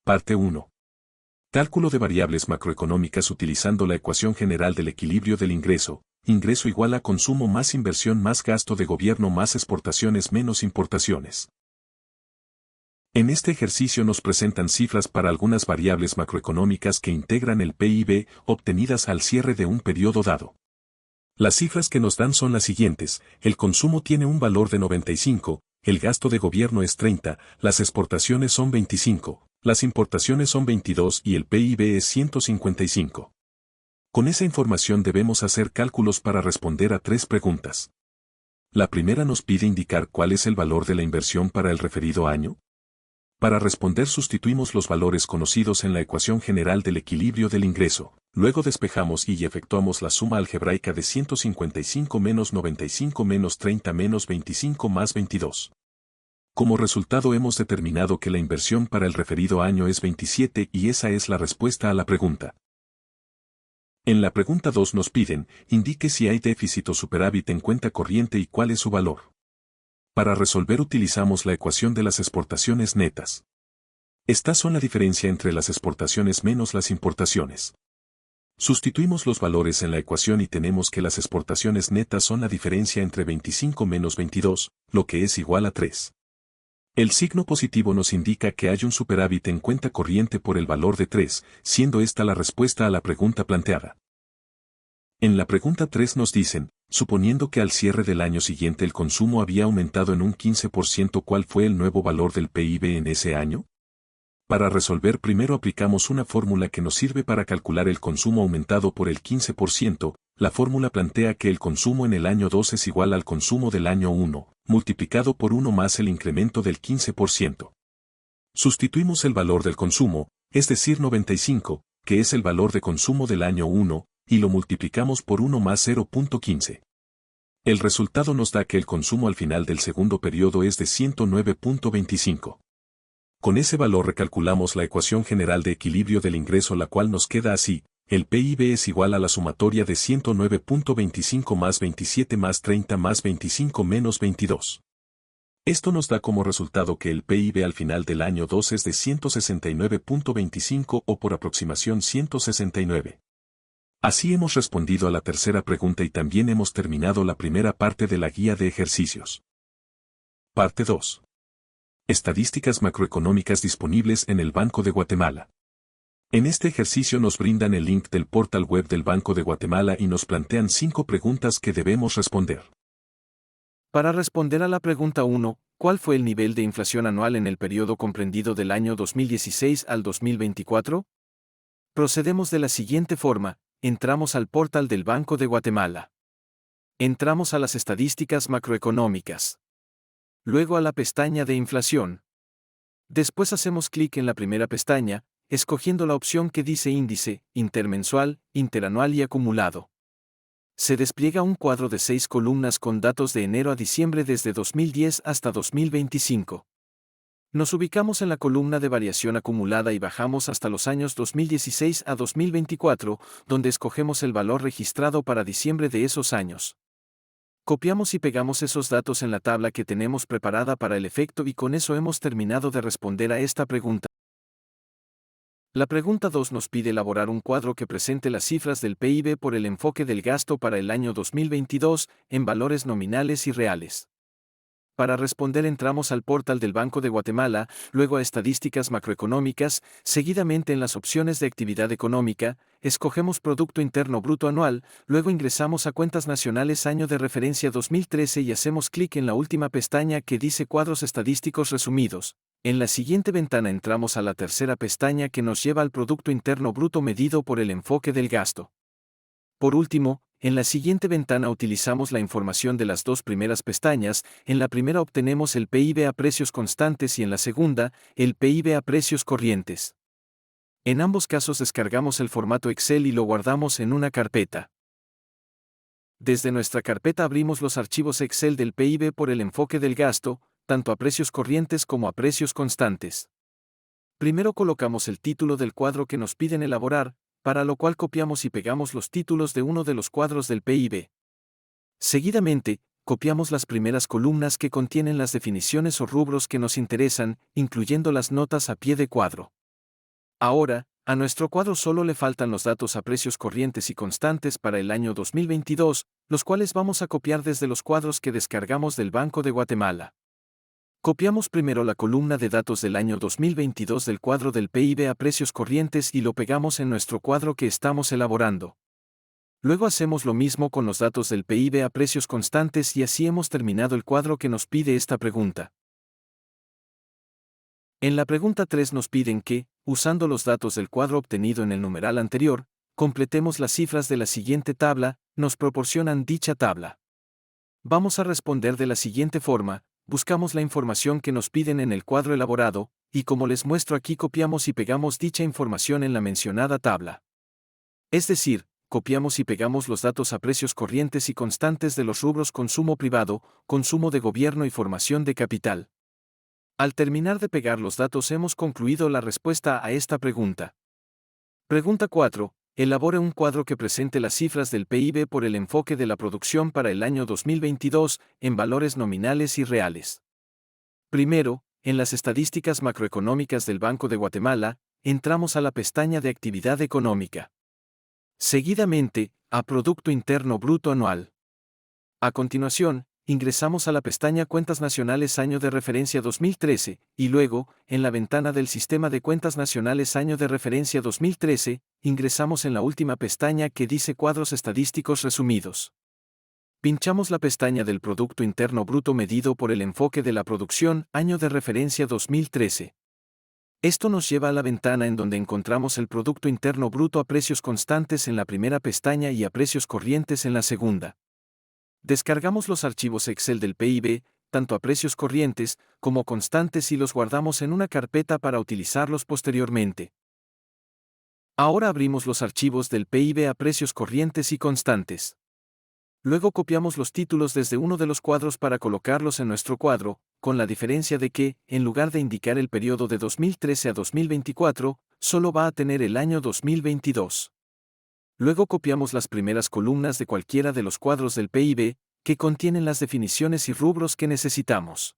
Parte 1. Cálculo de variables macroeconómicas utilizando la ecuación general del equilibrio del ingreso. Ingreso igual a consumo más inversión más gasto de gobierno más exportaciones menos importaciones. En este ejercicio nos presentan cifras para algunas variables macroeconómicas que integran el PIB obtenidas al cierre de un periodo dado. Las cifras que nos dan son las siguientes: el consumo tiene un valor de 95, el gasto de gobierno es 30, las exportaciones son 25, las importaciones son 22 y el PIB es 155. Con esa información debemos hacer cálculos para responder a 3 preguntas. La primera nos pide indicar cuál es el valor de la inversión para el referido año. Para responder sustituimos los valores conocidos en la ecuación general del equilibrio del ingreso, luego despejamos y efectuamos la suma algebraica de 155 menos 95 menos 30 menos 25 más 22. Como resultado hemos determinado que la inversión para el referido año es 27 y esa es la respuesta a la pregunta. En la pregunta 2 nos piden, indique si hay déficit o superávit en cuenta corriente y cuál es su valor. Para resolver utilizamos la ecuación de las exportaciones netas. Estas son la diferencia entre las exportaciones menos las importaciones. Sustituimos los valores en la ecuación y tenemos que las exportaciones netas son la diferencia entre 25 menos 22, lo que es igual a 3. El signo positivo nos indica que hay un superávit en cuenta corriente por el valor de 3, siendo esta la respuesta a la pregunta planteada. En la pregunta 3 nos dicen, suponiendo que al cierre del año siguiente el consumo había aumentado en un 15%, ¿cuál fue el nuevo valor del PIB en ese año? Para resolver primero aplicamos una fórmula que nos sirve para calcular el consumo aumentado por el 15%, la fórmula plantea que el consumo en el año 2 es igual al consumo del año 1, multiplicado por 1 más el incremento del 15%. Sustituimos el valor del consumo, es decir 95, que es el valor de consumo del año 1, y lo multiplicamos por 1 más 0.15. El resultado nos da que el consumo al final del segundo periodo es de 109.25. Con ese valor recalculamos la ecuación general de equilibrio del ingreso, la cual nos queda así: el PIB es igual a la sumatoria de 109.25 más 27 más 30 más 25 menos 22. Esto nos da como resultado que el PIB al final del año 2 es de 169.25 o por aproximación 169. Así hemos respondido a la tercera pregunta y también hemos terminado la primera parte de la guía de ejercicios. Parte 2. Estadísticas macroeconómicas disponibles en el Banco de Guatemala. En este ejercicio nos brindan el link del portal web del Banco de Guatemala y nos plantean 5 preguntas que debemos responder. Para responder a la pregunta 1, ¿cuál fue el nivel de inflación anual en el periodo comprendido del año 2016 al 2024? Procedemos de la siguiente forma: entramos al portal del Banco de Guatemala. Entramos a las estadísticas macroeconómicas. Luego a la pestaña de inflación. Después hacemos clic en la primera pestaña, escogiendo la opción que dice índice, intermensual, interanual y acumulado. Se despliega un cuadro de 6 columnas con datos de enero a diciembre desde 2010 hasta 2025. Nos ubicamos en la columna de variación acumulada y bajamos hasta los años 2016 a 2024, donde escogemos el valor registrado para diciembre de esos años. Copiamos y pegamos esos datos en la tabla que tenemos preparada para el efecto y con eso hemos terminado de responder a esta pregunta. La pregunta 2 nos pide elaborar un cuadro que presente las cifras del PIB por el enfoque del gasto para el año 2022, en valores nominales y reales. Para responder entramos al portal del Banco de Guatemala, luego a estadísticas macroeconómicas, seguidamente en las opciones de actividad económica, escogemos Producto Interno Bruto Anual, luego ingresamos a Cuentas Nacionales año de referencia 2013 y hacemos clic en la última pestaña que dice Cuadros Estadísticos Resumidos. En la siguiente ventana entramos a la tercera pestaña que nos lleva al Producto Interno Bruto medido por el enfoque del gasto. Por último, en la siguiente ventana utilizamos la información de las 2 primeras pestañas. En la primera obtenemos el PIB a precios constantes y en la segunda, el PIB a precios corrientes. En ambos casos descargamos el formato Excel y lo guardamos en una carpeta. Desde nuestra carpeta abrimos los archivos Excel del PIB por el enfoque del gasto, tanto a precios corrientes como a precios constantes. Primero colocamos el título del cuadro que nos piden elaborar, para lo cual copiamos y pegamos los títulos de uno de los cuadros del PIB. Seguidamente, copiamos las primeras columnas que contienen las definiciones o rubros que nos interesan, incluyendo las notas a pie de cuadro. Ahora, a nuestro cuadro solo le faltan los datos a precios corrientes y constantes para el año 2022, los cuales vamos a copiar desde los cuadros que descargamos del Banco de Guatemala. Copiamos primero la columna de datos del año 2022 del cuadro del PIB a precios corrientes y lo pegamos en nuestro cuadro que estamos elaborando. Luego hacemos lo mismo con los datos del PIB a precios constantes y así hemos terminado el cuadro que nos pide esta pregunta. En la pregunta 3 nos piden que, usando los datos del cuadro obtenido en el numeral anterior, completemos las cifras de la siguiente tabla, nos proporcionan dicha tabla. Vamos a responder de la siguiente forma: buscamos la información que nos piden en el cuadro elaborado, y como les muestro aquí copiamos y pegamos dicha información en la mencionada tabla. Es decir, copiamos y pegamos los datos a precios corrientes y constantes de los rubros consumo privado, consumo de gobierno y formación de capital. Al terminar de pegar los datos hemos concluido la respuesta a esta pregunta. Pregunta 4. Elabore un cuadro que presente las cifras del PIB por el enfoque de la producción para el año 2022, en valores nominales y reales. Primero, en las estadísticas macroeconómicas del Banco de Guatemala, entramos a la pestaña de actividad económica. Seguidamente, a Producto Interno Bruto Anual. A continuación, ingresamos a la pestaña Cuentas Nacionales Año de Referencia 2013, y luego, en la ventana del Sistema de Cuentas Nacionales Año de Referencia 2013, ingresamos en la última pestaña que dice Cuadros Estadísticos Resumidos. Pinchamos la pestaña del Producto Interno Bruto medido por el enfoque de la producción, Año de Referencia 2013. Esto nos lleva a la ventana en donde encontramos el Producto Interno Bruto a precios constantes en la primera pestaña y a precios corrientes en la segunda. Descargamos los archivos Excel del PIB, tanto a precios corrientes como constantes y los guardamos en una carpeta para utilizarlos posteriormente. Ahora abrimos los archivos del PIB a precios corrientes y constantes. Luego copiamos los títulos desde uno de los cuadros para colocarlos en nuestro cuadro, con la diferencia de que, en lugar de indicar el periodo de 2013 a 2024, solo va a tener el año 2022. Luego copiamos las primeras columnas de cualquiera de los cuadros del PIB, que contienen las definiciones y rubros que necesitamos.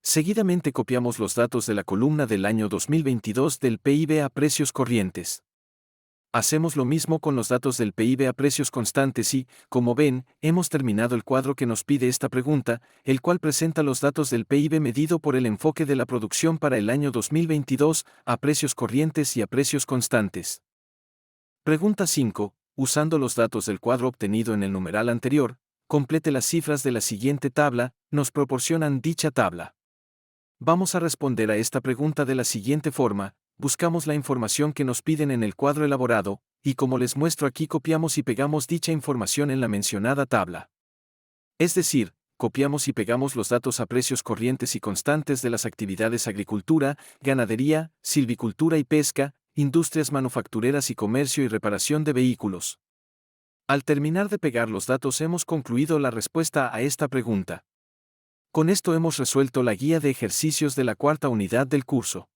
Seguidamente copiamos los datos de la columna del año 2022 del PIB a precios corrientes. Hacemos lo mismo con los datos del PIB a precios constantes y, como ven, hemos terminado el cuadro que nos pide esta pregunta, el cual presenta los datos del PIB medido por el enfoque de la producción para el año 2022, a precios corrientes y a precios constantes. Pregunta 5. Usando los datos del cuadro obtenido en el numeral anterior, complete las cifras de la siguiente tabla, nos proporcionan dicha tabla. Vamos a responder a esta pregunta de la siguiente forma: buscamos la información que nos piden en el cuadro elaborado, y como les muestro aquí copiamos y pegamos dicha información en la mencionada tabla. Es decir, copiamos y pegamos los datos a precios corrientes y constantes de las actividades agricultura, ganadería, silvicultura y pesca, industrias manufactureras y comercio y reparación de vehículos. Al terminar de pegar los datos hemos concluido la respuesta a esta pregunta. Con esto hemos resuelto la guía de ejercicios de la cuarta unidad del curso.